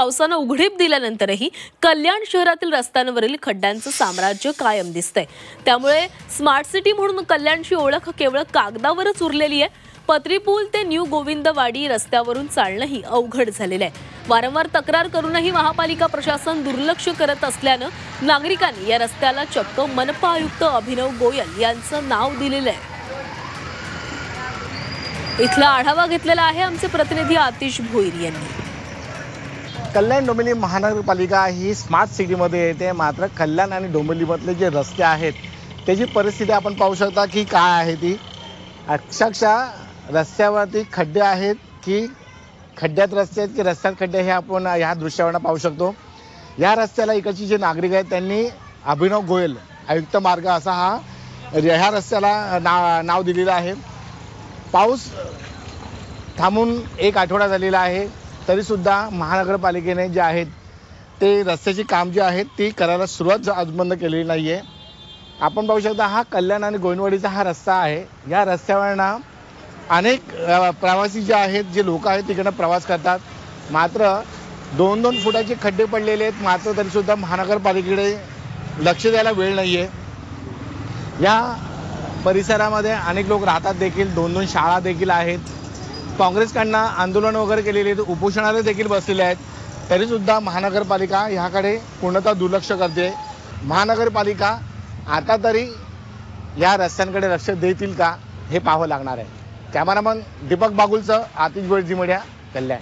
पावसानं उघडीप दिल्यानंतरही कल्याण शहरातील रस्त्यांवरील खड्ड्यांचं साम्राज्य कायम दिसतंय। त्यामुळे स्मार्ट सिटी म्हणून कल्याणची ओळख केवळ कागदावरच उरलेली आहे। पत्री पूल ते न्यू गोविंदवाडी रस्त्यावरून चालणंही अवघड झालेलं आहे। वारंवार तक्रार करूनही महापालिका प्रशासन दुर्लक्ष करत असल्यानं नागरिकांनी या रस्त्याला चक्क मनपा आयुक्त अभिनव गोयल यांचं नाव दिलेलं आहे। इथला आढावा घेतलेला आहे आमचे प्रतिनिधी आतिश भोईर यांनी। कल्याण डोंबिवली महानगरपालिका ही स्मार्ट सिटीमध्ये येते, मात्र कल्याण आणि डोंबिवलीमधले जे रस्ते आहेत त्याची परिस्थिती आपण पाहू शकता की काय आहे ती। अक्षरशः रस्त्यावरती खड्डे आहेत की खड्ड्यात रस्ते आहेत की रस्त्यात खड्डे हे आपण ह्या दृश्यावरून पाहू शकतो। या रस्त्याला इकडचे जे नागरिक आहेत त्यांनी अभिनव गोयल आयुक्त मार्ग असा ह्या रस्त्याला नाव दिलेलं आहे। पाऊस थांबून एक आठवडा झालेला आहे तरी सुद्धा महानगरपालिकेने जे आहेत ते रस्त्याची काम जी आहेत ती करायला सुरुवात अजून केलेली नाही आहे। आपण पाहू शकता हा कल्याण आणि गोविंदवाडीचा हा रस्ता आहे। या रस्त्यावरनं अनेक प्रवासी जे आहेत जे लोक आहेत तिकडनं प्रवास करतात, मात्र 2-2 फुटाचे खड्डे पडलेले आहेत, मात्र तरीसुद्धा महानगरपालिकेकडे लक्ष द्यायला वेळ नाही आहे। या परिसरामध्ये अनेक लोक राहतात देखील, 2-2 शाळा देखील आहेत। काँग्रेसकडनं आंदोलन वगैरे केलेले आहेत, उपोषणाला देखील बसलेले आहेत, तरीसुद्धा महानगरपालिका ह्याकडे पूर्णतः दुर्लक्ष करते। महानगरपालिका आता तरी या रस्त्यांकडे लक्ष देतील का हे पाहावं लागणार आहे। कॅमेरामन दीपक बागुलसह आतिश भोईर, झी मीडिया, कल्याण।